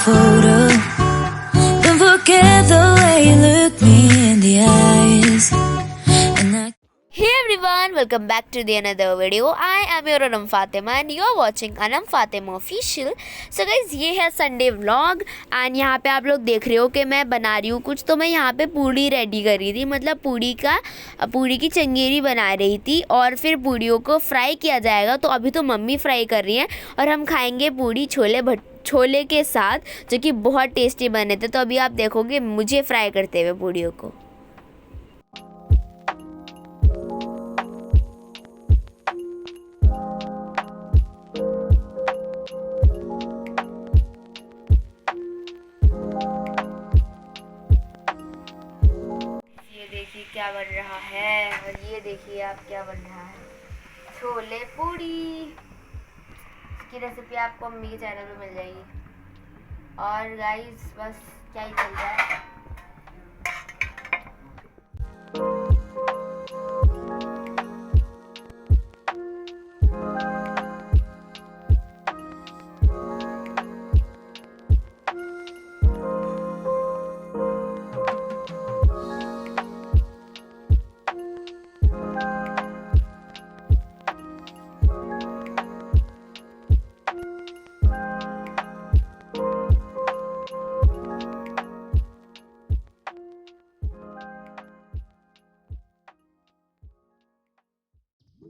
photo. Don't forget the way you look me in the eyes. And I Hey everyone, welcome back to the another video. I am your Anam Fatima and you are watching Anam Fatima Official. So guys, ये है Sunday vlog and यहाँ पे आप लोग देख रहे हो कि मैं बना रही हूँ कुछ। तो मैं यहाँ पे पूड़ी रेडी कर रही थी, मतलब पूड़ी की चंगेरी बना रही थी और फिर पूड़ियों को फ्राई किया जाएगा। तो अभी तो मम्मी फ्राई कर रही हैं और हम खाएंगे पूड़ी छोले के साथ, जो कि बहुत टेस्टी बने थे। तो अभी आप देखोगे मुझे फ्राई करते हुए पूड़ियों को। देखिए क्या बन रहा है और ये देखिए आप क्या बन रहा है, छोले पूड़ी। इसकी रेसिपी आपको मम्मी के चैनल पे मिल जाएगी। और गाइस बस क्या ही चल रहा है।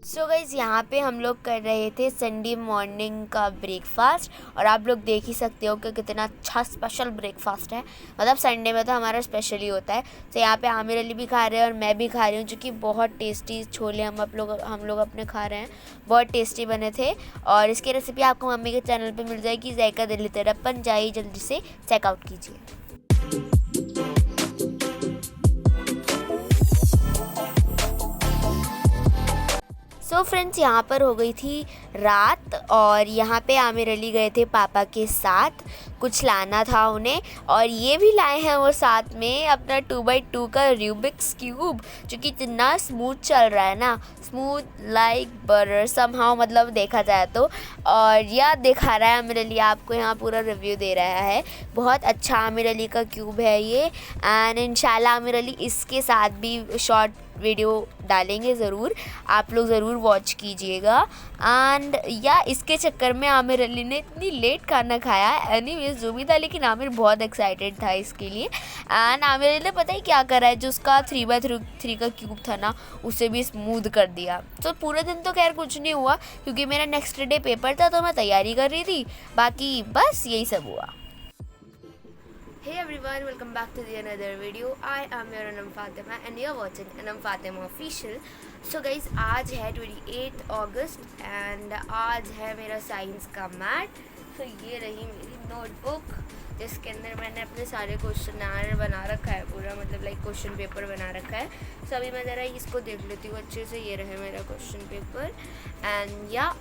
सो गाइज़ यहाँ पे हम लोग कर रहे थे संडे मॉर्निंग का ब्रेकफास्ट और आप लोग देख ही सकते हो कि कितना अच्छा स्पेशल ब्रेकफास्ट है। मतलब संडे में तो हमारा स्पेशल ही होता है। तो यहाँ पे आमिर अली भी खा रहे हैं और मैं भी खा रही हूँ, जो कि बहुत टेस्टी छोले हम लोग अपने खा रहे हैं। बहुत टेस्टी बने थे और इसकी रेसिपी आपको मम्मी के चैनल पर मिल जाएगी। जायका दिल्ली तरप्पन, जाइए जल्दी से चेकआउट कीजिए। सो फ्रेंड्स, यहाँ पर हो गई थी रात और यहाँ पे आमिर अली गए थे पापा के साथ, कुछ लाना था उन्हें। और ये भी लाए हैं वो साथ में अपना 2x2 का रूबिक्स क्यूब, जो कि इतना स्मूथ चल रहा है ना, स्मूथ लाइक बटर समहाउ, मतलब देखा जाए तो। और यह दिखा रहा है आमिर अली आपको, यहाँ पूरा रिव्यू दे रहा है। बहुत अच्छा आमिर अली का क्यूब है ये एंड इंशाल्लाह आमिर अली इसके साथ भी शॉर्ट वीडियो डालेंगे ज़रूर, आप लोग ज़रूर वॉच कीजिएगा। एंड या इसके चक्कर में आमिर अली ने इतनी लेट खाना खाया। एनीवेज जो भी था, लेकिन आमिर बहुत एक्साइटेड था इसके लिए। एंड आमिर अली ने पता ही क्या करा है, जो उसका 3x3 का क्यूब था ना, उसे भी स्मूथ कर दिया। तो पूरे दिन तो खैर कुछ नहीं हुआ क्योंकि मेरा नेक्स्ट डे पेपर था, तो मैं तैयारी कर रही थी। बाकी बस यही सब हुआ। Hey everyone, welcome back to the another video. I am your Anam Fatima and you are watching Anam Fatima Official. So guys, आज है 28 अगस्त एंड आज है मेरा साइंस का मैथ। तो ये रही मेरी नोटबुक, जिसके अंदर मैंने अपने सारे क्वेश्चन बना रखा है पूरा, मतलब लाइक क्वेश्चन पेपर बना रखा है। सो अभी मैं ज़रा इसको देख लेती हूँ अच्छे से। ये रहे मेरा क्वेश्चन पेपर एंड या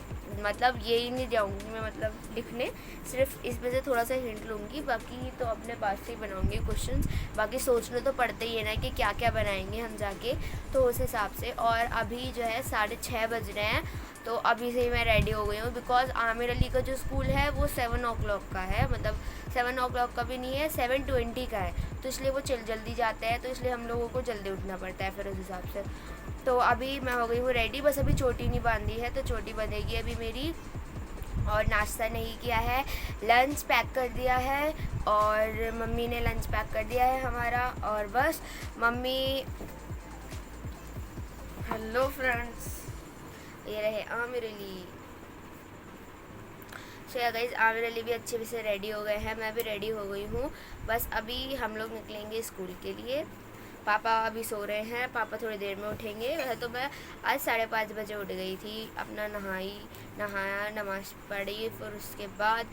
मतलब यही नहीं जाऊँगी मैं मतलब लिखने, सिर्फ इसमें से थोड़ा सा हिंट लूँगी, बाकी तो अपने पास से ही बनाऊँगी क्वेश्चंस। बाकी सोचना तो पड़ता ही है ना कि क्या क्या बनाएंगे हम जाके, तो उस हिसाब से। और अभी जो है 6:30 बज रहे हैं, तो अभी से ही मैं रेडी हो गई हूँ बिकॉज आमिर अली का जो स्कूल है वो 7 o'clock का है, मतलब 7 o'clock का भी नहीं है, 7:20 का है। तो इसलिए वो जल्दी जाते हैं, तो इसलिए हम लोगों को जल्दी उठना पड़ता है फिर उस हिसाब से। तो अभी मैं हो गई हूँ रेडी, बस अभी चोटी नहीं बांधी है, तो चोटी बंधेगी अभी मेरी। और नाश्ता नहीं किया है, लंच पैक कर दिया है और मम्मी ने लंच पैक कर दिया है हमारा। और बस मम्मी, हेलो फ्रेंड्स, ये रहे आमिर अली। सो गाइस, आमिर अली भी अच्छे से रेडी हो गए हैं, मैं भी रेडी हो गई हूँ। बस अभी हम लोग निकलेंगे स्कूल के लिए। पापा अभी सो रहे हैं, पापा थोड़ी देर में उठेंगे। वैसे तो मैं आज 5:30 बजे उठ गई थी, अपना नहाया, नमाज पढ़ी, फिर उसके बाद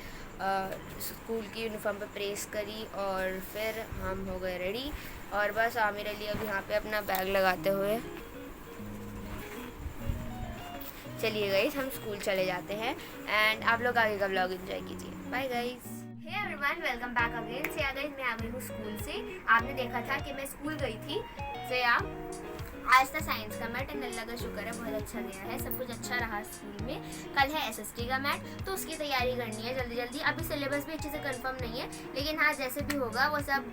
स्कूल की यूनिफॉर्म पे प्रेस करी और फिर हम हो गए रेडी। और बस आमिर अली अब यहाँ पे अपना बैग लगाते हुए, चलिए गाइस हम स्कूल चले जाते हैं एंड आप लोग आगे का व्लॉग एंजॉय कीजिए। Bye guys. Hey everyone, welcome back again. So guys मैं आ गई हूँ स्कूल से। आपने देखा था कि मैं स्कूल गई थी, से आज था साइंस का मैथ एंड अल्लाह का शुक्र है बहुत अच्छा गया है, सब कुछ अच्छा रहा स्कूल में। कल है एसएसटी का मैथ, तो उसकी तैयारी करनी है जल्दी जल्दी। अभी सिलेबस भी अच्छे से कंफर्म नहीं है, लेकिन हाँ जैसे भी होगा वो सब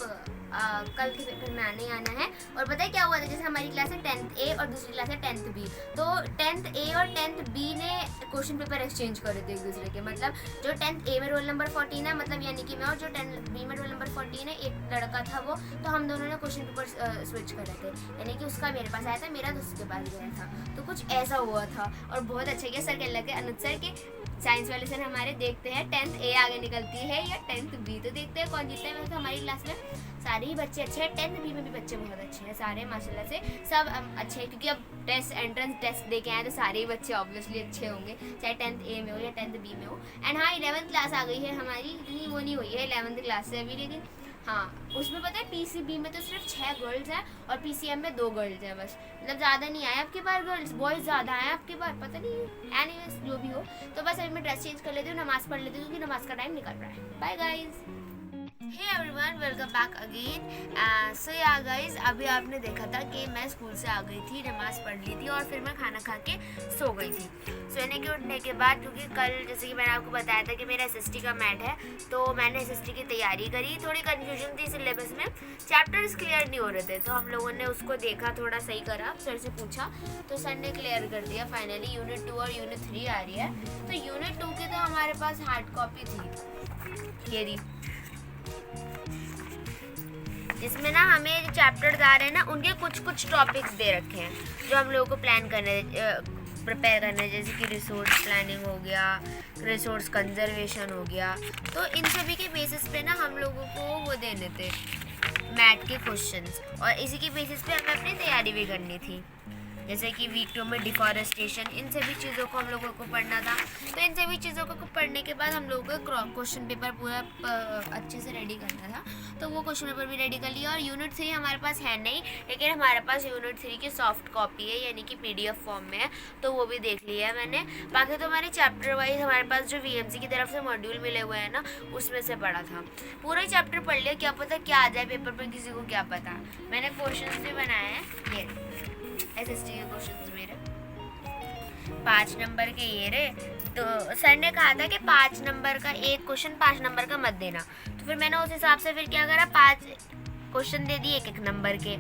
कल के पेपर में आने ही आना है। और पता है क्या हुआ था, जैसे हमारी क्लास है 10th A और दूसरी क्लास है 10th B, तो 10th A और 10th B ने क्वेश्चन पेपर एक्सचेंज करे थे एक दूसरे के। मतलब जो 10th A में रोल नंबर 14 है, मतलब यानी कि मैं, और जो 10th B में रोल नंबर 14 है, एक लड़का था वो, तो हम दोनों ने क्वेश्चन पेपर स्विच करे थे, यानी कि उसका मेरे पास आया था, मेरा तो उसके पास गया था। तो कुछ ऐसा हुआ था और बहुत अच्छा किया सर के लगे अनुज सर के साइंस वाले सर हमारे। देखते हैं 10th A आगे निकलती है या 10th B, तो देखते हैं कौन जीतता है। वैसे हमारी क्लास में सारे ही बच्चे अच्छे हैं, 10th B में भी बच्चे बहुत अच्छे हैं सारे माशाल्लाह से, सब अच्छे हैं, क्योंकि अब टेस्ट एंट्रेंस टेस्ट दे के आए तो सारे ही बच्चे ऑब्वियसली अच्छे होंगे, चाहे 10th A में हो या 10th B में हो। एंड हाँ 11th क्लास आ गई है हमारी, इतनी वो नहीं हुई है 11th क्लास से अभी, लेकिन हाँ उसमें पता है PCB में तो सिर्फ 6 गर्ल्स हैं और PCM में 2 गर्ल्स हैं बस, मतलब ज़्यादा नहीं आए आपके बार गर्ल्स, बॉयज़ ज़्यादा आए आपके बार, पता नहीं एनीवेज जो भी हो। तो बस अभी मैं ड्रेस चेंज कर लेती हूँ, नमाज़ पढ़ लेती हूँ क्योंकि नमाज़ का टाइम निकल रहा है। Bye guys. Hey everyone, welcome back again. So yeah guys, अभी आपने देखा था कि मैं स्कूल से आ गई थी, नमाज़ पढ़ ली थी और फिर मैं खाना खा के सो गई थी। सोने के उठने के बाद, क्योंकि कल जैसे कि मैंने आपको बताया था कि मेरा एसएसटी का मैथ है, तो मैंने एसएसटी की तैयारी करी। थोड़ी कन्फ्यूजन थी सिलेबस में, चैप्टर्स क्लियर नहीं हो रहे थे, तो हम लोगों ने उसको देखा, थोड़ा सही करा, सर से पूछा तो सर ने क्लियर कर दिया फाइनली। यूनिट 2 और यूनिट 3 आ रही है, तो यूनिट 2 की तो हमारे पास हार्ड कॉपी थी, ये जिसमें ना हमें चैप्टर्स आ रहे हैं ना, उनके कुछ कुछ टॉपिक्स दे रखे हैं जो हम लोगों को प्लान करने प्रिपेयर करना है, जैसे कि रिसोर्स प्लानिंग हो गया, रिसोर्स कंजर्वेशन हो गया। तो इन सभी के बेसिस पे ना हम लोगों को वो देने थे मैथ के क्वेश्चंस, और इसी के बेसिस पे हमें अपनी तैयारी भी करनी थी, जैसे कि वीक 2 में डिफॉरेस्टेशन, इन सभी चीज़ों को हम लोगों को पढ़ना था। तो इन सभी चीज़ों को पढ़ने के बाद हम लोगों को क्वेश्चन पेपर पूरा अच्छे से रेडी करना था, तो वो क्वेश्चन पेपर भी रेडी कर लिया। और यूनिट 3 हमारे पास है नहीं, लेकिन हमारे पास यूनिट 3 की सॉफ्ट कॉपी है, यानी कि PDF फॉर्म में है, तो वो भी देख लिया है मैंने। बाकी तो हमारे चैप्टर वाइज हमारे पास जो VMC की तरफ से मॉड्यूल मिले हुए हैं ना, उसमें से पढ़ा था, पूरा ही चैप्टर पढ़ लिया। क्या पता क्या आ जाए पेपर पर, किसी को क्या पता। मैंने क्वेश्चन भी बनाए हैं, ये एसएसटी के क्वेश्चंस मेरे 5 नंबर के ये रे। तो सर ने कहा था कि 5 नंबर का एक क्वेश्चन 5 नंबर का मत देना, तो फिर मैंने उस हिसाब से फिर क्या करा, 5 क्वेश्चन दे दिए 1-1 नंबर के,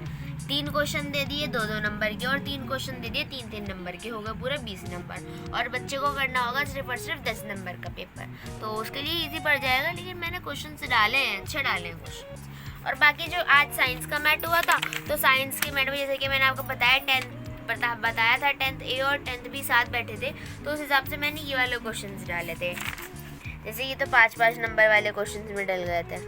3 क्वेश्चन दे दिए 2-2 नंबर के, और 3 क्वेश्चन दे दिए 3-3 नंबर के, होगा पूरा 20 नंबर। और बच्चे को करना होगा सिर्फ और सिर्फ 10 नंबर का पेपर, तो उसके लिए इजी पड़ जाएगा। लेकिन मैंने क्वेश्चन डाले हैं, अच्छे डाले हैं क्वेश्चन। और बाकी जो आज साइंस का मैथ हुआ था, तो साइंस के मैथ में जैसे कि मैंने आपको बताया बताया था 10th A और 10th B साथ बैठे थे, तो उस हिसाब से मैंने ये वाले क्वेश्चंस डाले थे। जैसे ये तो 5-5 नंबर वाले क्वेश्चंस में डल गए थे।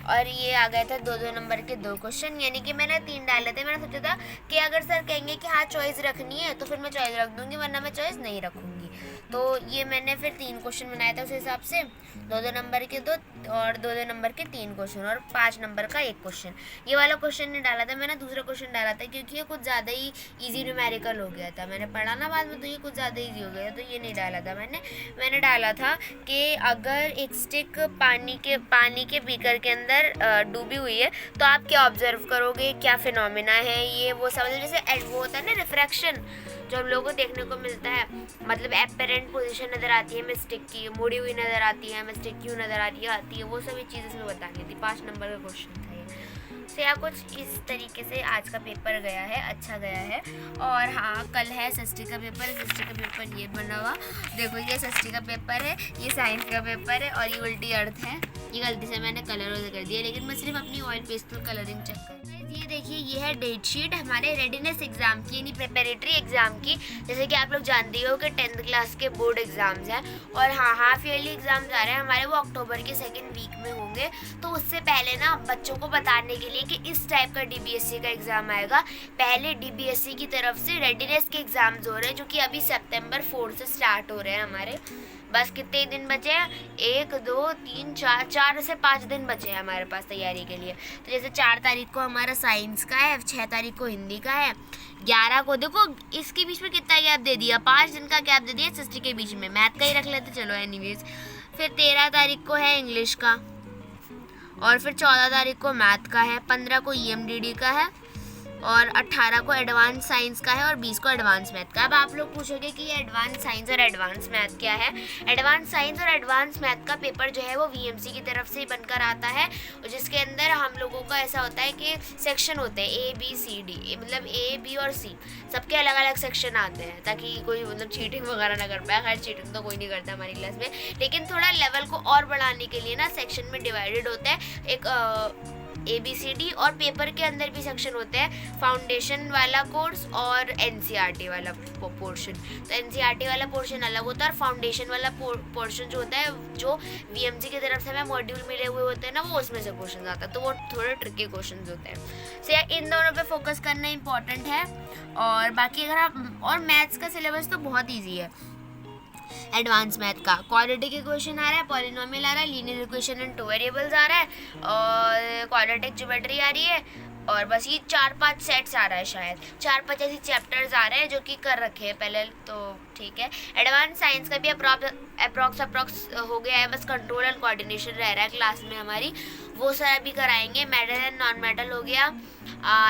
और ये आ गया था 2-2 नंबर के 2 क्वेश्चन, यानी कि मैंने 3 डाले थे। मैंने सोचा था कि अगर सर कहेंगे कि हाँ चॉइस रखनी है तो फिर मैं चॉइस रख दूंगी, वरना मैं चॉइस नहीं रखूंगी। तो ये मैंने फिर 3 क्वेश्चन बनाए थे उस हिसाब से, 2-2 नंबर के 2 और 2-2 नंबर के 3 क्वेश्चन और 5 नंबर का 1 क्वेश्चन। ये वाला क्वेश्चन नहीं डाला था मैंने, दूसरा क्वेश्चन डाला था, क्योंकि ये कुछ ज़्यादा ही ईजी न्यूमेरिकल हो गया था। मैंने पढ़ा ना बाद में, तो ये कुछ ज़्यादा ईजी हो गया, तो ये नहीं डाला था मैंने डाला था कि अगर एक स्टिक पानी के बीकर के अंदर डूबी हुई है, तो आप क्या ऑब्जर्व करोगे, क्या फिनोमिना है ये वो सब। जैसे वो होता है ना रिफ्रैक्शन, जो हम लोगों को देखने को मिलता है, मतलब एपरेंट पोजीशन नज़र आती है मिस्टिक की, मुड़ी हुई नज़र आती है, मिस्टिक क्यों नज़र आती है, वो सभी चीज़ें इसमें बतानी थी। 5 नंबर का क्वेश्चन था ये। तो या कुछ इस तरीके से आज का पेपर गया है, अच्छा गया है। और हाँ कल है एसएसटी का पेपर। एसएसटी का पेपर ये बना हुआ, देखो ये एसएसटी का पेपर है, ये साइंस का पेपर है, और ये उल्टी अर्थ है। ये गलती से मैंने कलर कर दिया, लेकिन मैं सिर्फ अपनी ऑयल पेस्टल कलरिंग चेक कर। ये देखिए, ये है डेट शीट हमारे रेडीनेस एग्जाम की, यानी प्रिपरेटरी एग्जाम की। जैसे कि आप लोग जानते हो कि 10th क्लास के बोर्ड एग्जाम्स हैं, और हाँ हाफ ईयरली एग्जाम्स आ रहे हैं हमारे, वो अक्टूबर के 2nd वीक में होंगे। तो उससे पहले ना बच्चों को बताने के लिए कि इस टाइप का DBSC का एग्ज़ाम आएगा। पहले DBSC की तरफ से रेडीनेस के एग्ज़ाम्स हो रहे हैं, जो कि अभी September 4 से स्टार्ट हो रहे हैं हमारे। बस कितने दिन बचे हैं, 1 2 3 4 से 5 दिन बचे हैं हमारे पास तैयारी के लिए। तो जैसे 4 तारीख को हमारा साइंस का है, 6 तारीख को हिंदी का है, 11 को देखो इसके बीच में कितना गैप दे दिया, 5 दिन का गैप दे दिया एसएसटी के बीच में, मैथ का ही रख लेते चलो एनीवेज। फिर 13 तारीख को है इंग्लिश का, और फिर 14 तारीख को मैथ का है, 15 को EMDD का है और 18 को एडवांस साइंस का है और 20 को एडवांस मैथ का। अब आप लोग पूछोगे कि ये एडवांस साइंस और एडवांस मैथ क्या है। एडवांस साइंस और एडवांस मैथ का पेपर जो है वो VMC की तरफ से ही बनकर आता है, जिसके अंदर हम लोगों का ऐसा होता है कि सेक्शन होते हैं A B C D, मतलब A B और C सबके अलग अलग सेक्शन आते हैं, ताकि कोई मतलब चीटिंग वगैरह ना कर पाए। खैर चीटिंग तो कोई नहीं करता हमारी क्लास में, लेकिन थोड़ा लेवल को और बढ़ाने के लिए ना सेक्शन में डिवाइडेड होता है, एक ABCD, और पेपर के अंदर भी सेक्शन होते हैं, फाउंडेशन वाला कोर्स और NCERT वाला पोर्शन। तो NCERT वाला पोर्शन अलग होता है और फाउंडेशन वाला पोर्शन जो होता है, जो VMC की तरफ से हमें मॉड्यूल मिले हुए होते हैं ना, वो उसमें से क्वेश्चन आता है, तो वो थोड़े ट्रिकी क्वेश्चन होते हैं। सो इन दोनों पे फोकस करना इंपॉर्टेंट है। और बाकी अगर आप, और मैथ्स का सिलेबस तो बहुत ईजी है एडवांस मैथ का। क्वाड्रेटिक इक्वेशन आ रहा है, पॉलिनोमियल आ रहा है, लीनियर इक्वेशन एंड 2 वेरिएबल्स आ रहा है, और क्वाड्रेटिक ज्योमेट्री आ रही है, और बस ये 4-5 सेट्स आ रहा है, शायद 4-5 ऐसे चैप्टर्स आ रहे हैं जो कि कर रखे हैं पहले, तो ठीक है। एडवांस साइंस का भी अप्रॉक्स हो गया है, बस कंट्रोल एंड कोऑर्डिनेशन रह रहा है क्लास में हमारी, वो सारा भी कराएंगे। मेटल एंड नॉन मेटल हो गया,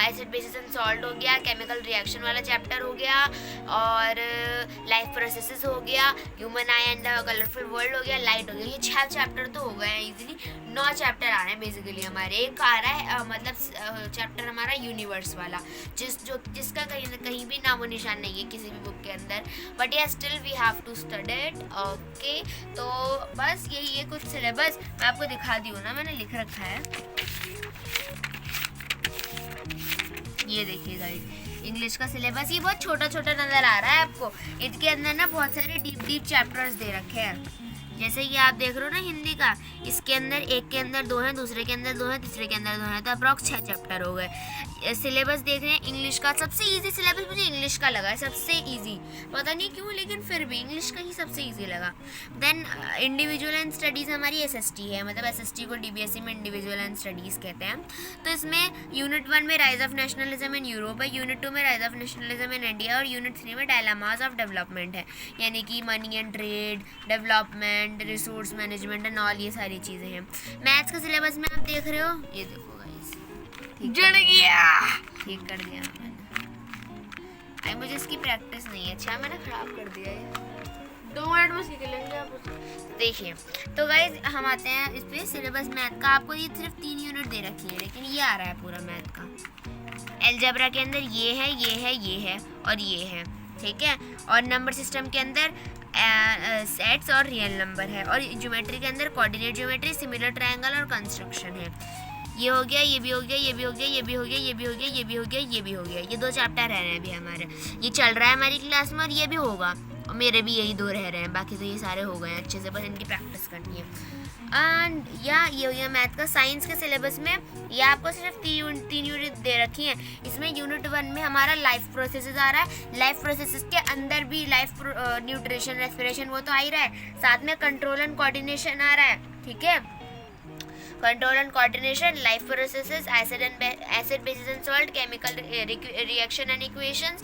एसिड बेसिस एंड सॉल्ट हो गया, केमिकल रिएक्शन वाला चैप्टर हो गया, और लाइफ प्रोसेसेस हो गया, human I and the colourful world हो गया, लाइट हो गया। ये 6 चैप्टर तो हो गए हैं इजीली। 9 चैप्टर आ रहे हैं बेसिकली हमारे। एक आ रहा है मतलब चैप्टर हमारा यूनिवर्स वाला, जिसका कहीं भी नामो निशान नहीं है किसी भी बुक के अंदर, बट या still we have to study it. Okay, तो बस यही है कुछ सिलेबस। मैं आपको दिखा दी हूँ ना, मैंने लिख रखा है, ये देखिए गाइस, इंग्लिश का सिलेबस। ये बहुत छोटा छोटा नज़र आ रहा है आपको, इसके अंदर ना बहुत सारे डीप चैप्टर्स दे रखे हैं। जैसे कि आप देख रहे हो ना हिंदी का, इसके अंदर एक के अंदर 2 हैं, दूसरे के अंदर 2 हैं, तीसरे के अंदर 2 हैं, तो अप्रॉक्स 6 चैप्टर हो गए। सिलेबस देख रहे हैं इंग्लिश का, सबसे इजी सिलेबस मुझे इंग्लिश का लगा है, सबसे इजी, पता नहीं क्यों, लेकिन फिर भी इंग्लिश का ही सबसे इजी लगा। देन इंडिविजुअल एंड स्टडीज़ हमारी SST है, मतलब SST को DBSE में इंडिविजुअल एंड स्टडीज़ कहते हैं। तो इसमें यूनिट 1 में rise of nationalism in Europe है, यूनिट 2 में rise of nationalism in India, और यूनिट 3 में डायलेमास ऑफ डेवलपमेंट है, यानी कि money and trade, development, resource management and all, ये सारी चीज़ें हैं। मैथ्स का सिलेबस में आप देख रहे हो, ये देखो गाइस, ठीक कर दिया मैंने। आई मुझे इसकी प्रैक्टिस नहीं है, अच्छा मैंने खराब कर दिया ये, 2 मिनट में सीख लेंगे आप। देखिए तो गाइस हम आते हैं इस पे सिलेबस मैथ का। आपको ये सिर्फ 3 यूनिट दे रखी है, लेकिन ये आ रहा है पूरा मैथ का। अलजेब्रा के अंदर ये है, ये है, ये है और ये है, ठीक है। और नंबर सिस्टम के अंदर सेट्स और रियल नंबर है, और ज्योमेट्री के अंदर कोऑर्डिनेट ज्योमेट्री, सिमिलर ट्रायंगल और कंस्ट्रक्शन है। ये हो गया, ये भी हो गया, ये भी हो गया, ये भी हो गया, ये भी हो गया, ये भी हो गया, ये भी हो गया। ये 2 चैप्टर रह रहे हैं अभी हमारे, ये चल रहा है हमारी क्लास में, और ये भी होगा, और मेरे भी यही 2 रह रहे हैं, बाकी तो ये सारे हो गए हैं अच्छे से, बस इनकी प्रैक्टिस करनी है। एंड ये हो गया मैथ का। साइंस के सिलेबस में ये आपको सिर्फ 3 यूनिट दे रखी हैं। इसमें यूनिट 1 में हमारा लाइफ प्रोसेसेस आ रहा है, लाइफ प्रोसेसेस के अंदर भी लाइफ न्यूट्रिशन, रेस्पिरेशन, वो तो आ ही रहा है, साथ में कंट्रोल एंड कोऑर्डिनेशन आ रहा है, ठीक है। Control and coordination, life processes, acid basis and salt, chemical reaction and equations,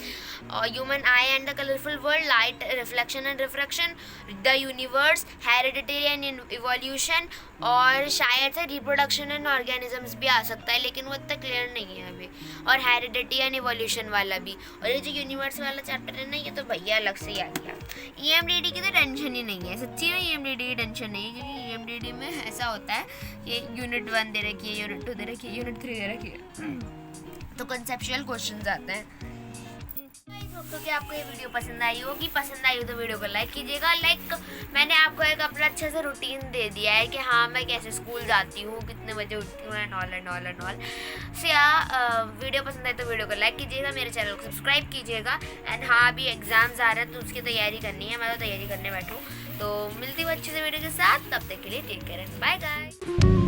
human I and the colourful world, light reflection and refraction, the universe, heredity and evolution, और शायद से reproduction and organisms भी आ सकता है, लेकिन वो इतना clear नहीं है अभी, और हेरिडिटी एंड इवोल्यूशन वाला भी। और ये जो यूनिवर्स वाला चैप्टर है ना, ये तो भैया अलग से ही आ गया। EMDD की तो टेंशन ही नहीं है, सच्ची में EMDD की टेंशन नहीं है, क्योंकि EMDD में ऐसा होता है कि यूनिट 1 दे रखी है, यूनिट 2 दे रखी है, यूनिट 3 दे रखी है, तो कंसेप्चुअल क्वेश्चंस आते हैं। दोस्तों कि आपको ये वीडियो पसंद आई होगी, पसंद आई हो तो वीडियो को लाइक कीजिएगा। मैंने आपको एक अपना अच्छे से रूटीन दे दिया है कि हाँ मैं कैसे स्कूल जाती हूँ, कितने बजे उठती हूँ, एंड ऑल। वीडियो पसंद आए तो वीडियो को लाइक कीजिएगा, मेरे चैनल को सब्सक्राइब कीजिएगा। एंड हाँ अभी एग्जाम्स आ रहे हैं तो उसकी तैयारी करनी है, मैं तो तैयारी करने बैठूँ। तो मिलती हूँ अच्छे से वीडियो के साथ, तब तक के लिए take care and bye guys.